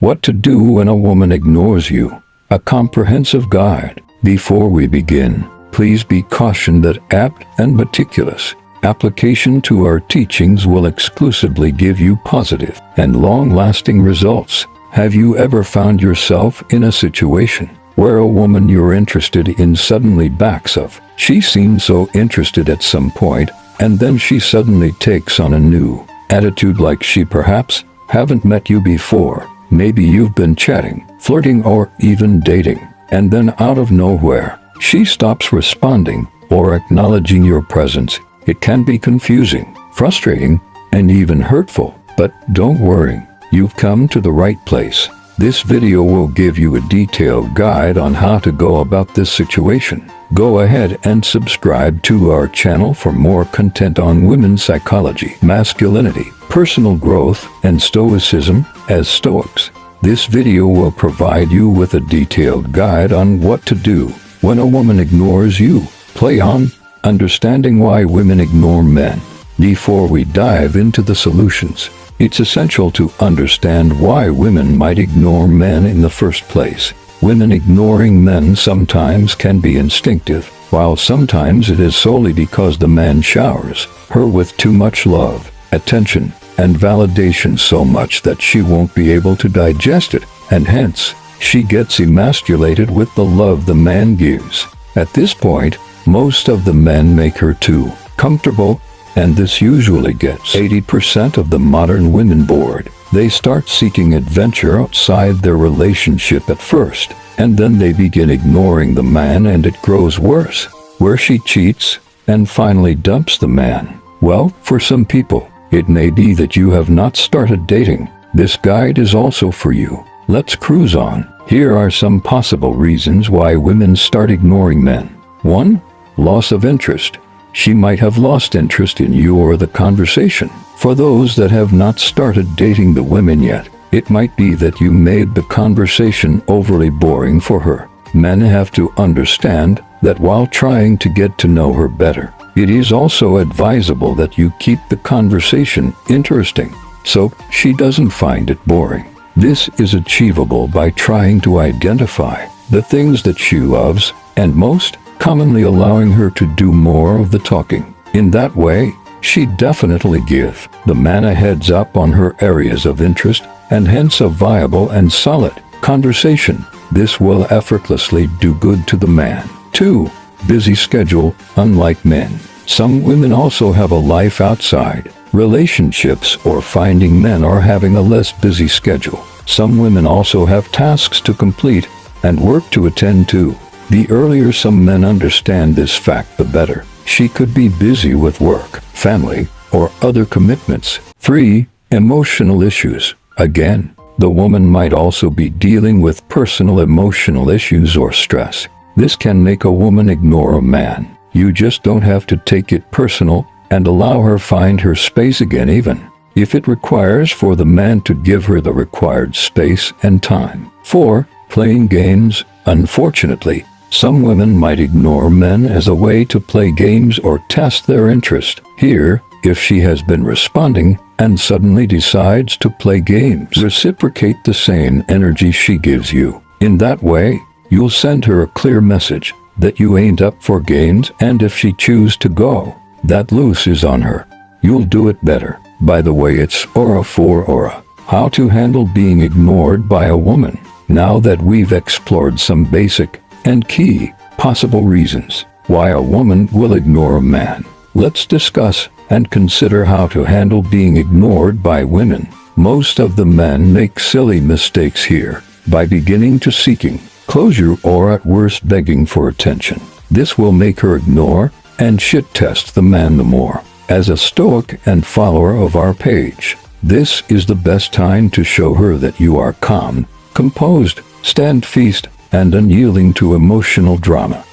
What to do when a woman ignores you. A comprehensive guide. Before we begin, please be cautioned that apt and meticulous application to our teachings will exclusively give you positive and long-lasting results. Have you ever found yourself in a situation where a woman you're interested in suddenly backs off? She seemed so interested at some point, and then she suddenly takes on a new attitude, like she perhaps haven't met you before. Maybe you've been chatting, flirting, or even dating, and then out of nowhere, she stops responding or acknowledging your presence. It can be confusing, frustrating, and even hurtful. But don't worry, you've come to the right place. This video will give you a detailed guide on how to go about this situation. Go ahead and subscribe to our channel for more content on women's psychology, masculinity, personal growth, and stoicism. As Stoics, this video will provide you with a detailed guide on what to do when a woman ignores you. Play on understanding why women ignore men. Before we dive into the solutions, it's essential to understand why women might ignore men in the first place. Women ignoring men sometimes can be instinctive, while sometimes it is solely because the man showers her with too much love, attention, and validation, so much that she won't be able to digest it, and hence, she gets emasculated with the love the man gives. At this point, most of the men make her too comfortable, and this usually gets 80% of the modern women bored. They start seeking adventure outside their relationship at first, and then they begin ignoring the man, and it grows worse, where she cheats and finally dumps the man. Well, for some people, it may be that you have not started dating. This guide is also for you. Let's cruise on. Here are some possible reasons why women start ignoring men. 1. Loss of interest. She might have lost interest in you or the conversation. For those that have not started dating the women yet, it might be that you made the conversation overly boring for her. Men have to understand that while trying to get to know her better, it is also advisable that you keep the conversation interesting, so she doesn't find it boring. This is achievable by trying to identify the things that she loves, and most commonly allowing her to do more of the talking. In that way, she definitely give the man a heads up on her areas of interest, and hence a viable and solid conversation. This will effortlessly do good to the man. 2. Busy schedule. Unlike men, some women also have a life outside relationships or finding men are having a less busy schedule. Some women also have tasks to complete and work to attend to. The earlier some men understand this fact, the better. She could be busy with work, family, or other commitments. 3. Emotional issues. Again, the woman might also be dealing with personal emotional issues or stress. This can make a woman ignore a man. You just don't have to take it personal and allow her find her space again, even if it requires for the man to give her the required space and time. 4. Playing games. Unfortunately, some women might ignore men as a way to play games or test their interest. Here, if she has been responding and suddenly decides to play games, reciprocate the same energy she gives you. In that way, you'll send her a clear message that you ain't up for games, and if she chooses to go, that loose is on her. You'll do it better. By the way, it's Aura for Aura. How to handle being ignored by a woman. Now that we've explored some basic and key possible reasons why a woman will ignore a man, let's discuss and consider how to handle being ignored by women. Most of the men make silly mistakes here by beginning to seeking closure or at worst begging for attention. This will make her ignore and shit test the man the more. As a Stoic and follower of our page, this is the best time to show her that you are calm, composed, stand-feast, and unyielding to emotional drama.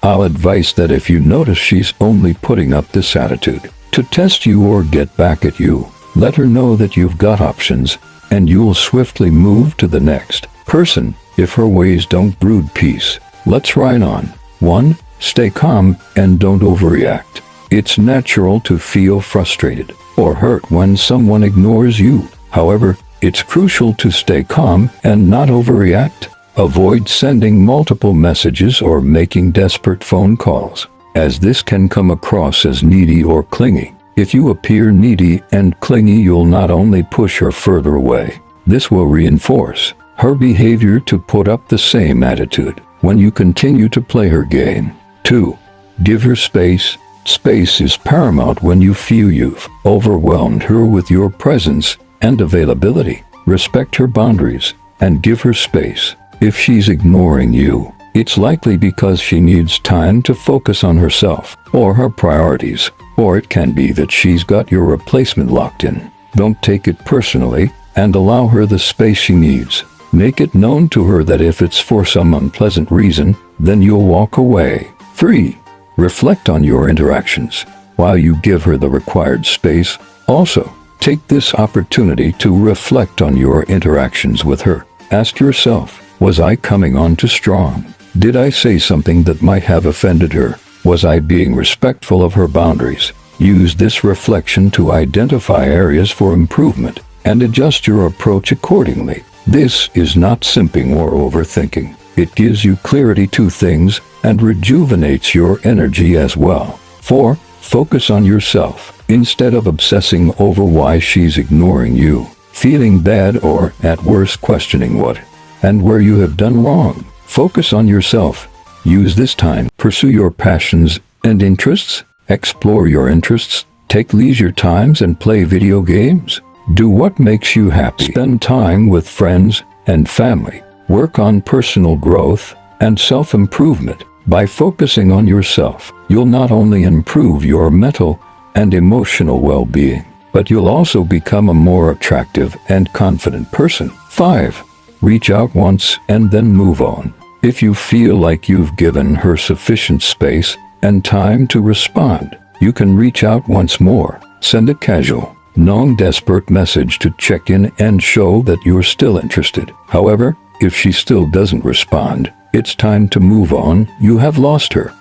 I'll advise that if you notice she's only putting up this attitude to test you or get back at you, let her know that you've got options, and you'll swiftly move to the next person if her ways don't brood peace. Let's ride on. 1. Stay calm and don't overreact. It's natural to feel frustrated or hurt when someone ignores you. However, It's crucial to stay calm and not overreact. Avoid sending multiple messages or making desperate phone calls, as this can come across as needy or clingy. If you appear needy and clingy, you'll not only push her further away, this will reinforce her behavior to put up the same attitude when you continue to play her game. 2. Give her space. Space is paramount when you feel you've overwhelmed her with your presence and availability. Respect her boundaries and give her space. If she's ignoring you, it's likely because she needs time to focus on herself or her priorities, or it can be that she's got your replacement locked in. Don't take it personally and allow her the space she needs. Make it known to her that if it's for some unpleasant reason, then you'll walk away. 3. Reflect on your interactions. While you give her the required space, also take this opportunity to reflect on your interactions with her. Ask yourself, was I coming on too strong? Did I say something that might have offended her? Was I being respectful of her boundaries? Use this reflection to identify areas for improvement and adjust your approach accordingly. This is not simping or overthinking. It gives you clarity to things and rejuvenates your energy as well. 4. Focus on yourself. Instead of obsessing over why she's ignoring you, feeling bad, or at worst questioning what and where you have done wrong, focus on yourself. Use this time. Pursue your passions and interests. Explore your interests. Take leisure times and play video games. Do what makes you happy. Spend time with friends and family. Work on personal growth and self-improvement. By focusing on yourself, you'll not only improve your mental and emotional well-being, but you'll also become a more attractive and confident person. 5. Reach out once and then move on. If you feel like you've given her sufficient space and time to respond, you can reach out once more. Send a casual, non-desperate message to check in and show that you're still interested. However, if she still doesn't respond, it's time to move on. You have lost her.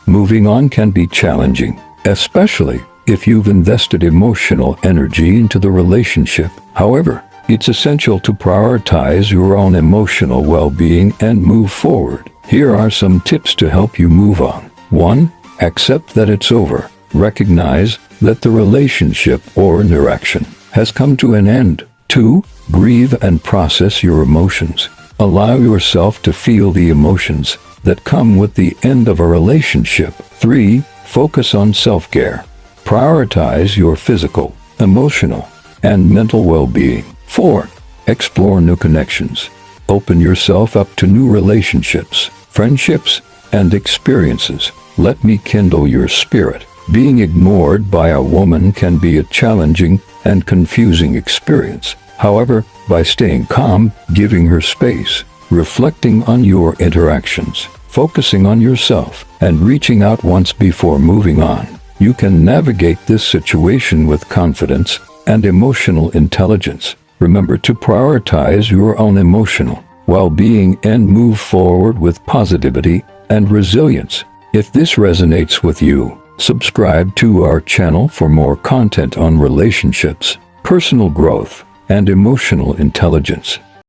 Moving on can be challenging, especially if you've invested emotional energy into the relationship. However, it's essential to prioritize your own emotional well-being and move forward. Here are some tips to help you move on. 1. Accept that it's over. Recognize that the relationship or interaction has come to an end. 2. Grieve and process your emotions. Allow yourself to feel the emotions that come with the end of a relationship. 3. Focus on self-care. Prioritize your physical, emotional, and mental well-being. 4. Explore new connections. Open yourself up to new relationships, friendships, and experiences. Let me kindle your spirit. Being ignored by a woman can be a challenging and confusing experience. However, by staying calm, giving her space, reflecting on your interactions, focusing on yourself, and reaching out once before moving on, you can navigate this situation with confidence and emotional intelligence. Remember to prioritize your own emotional well-being and move forward with positivity and resilience. If this resonates with you, subscribe to our channel for more content on relationships, personal growth, and emotional intelligence.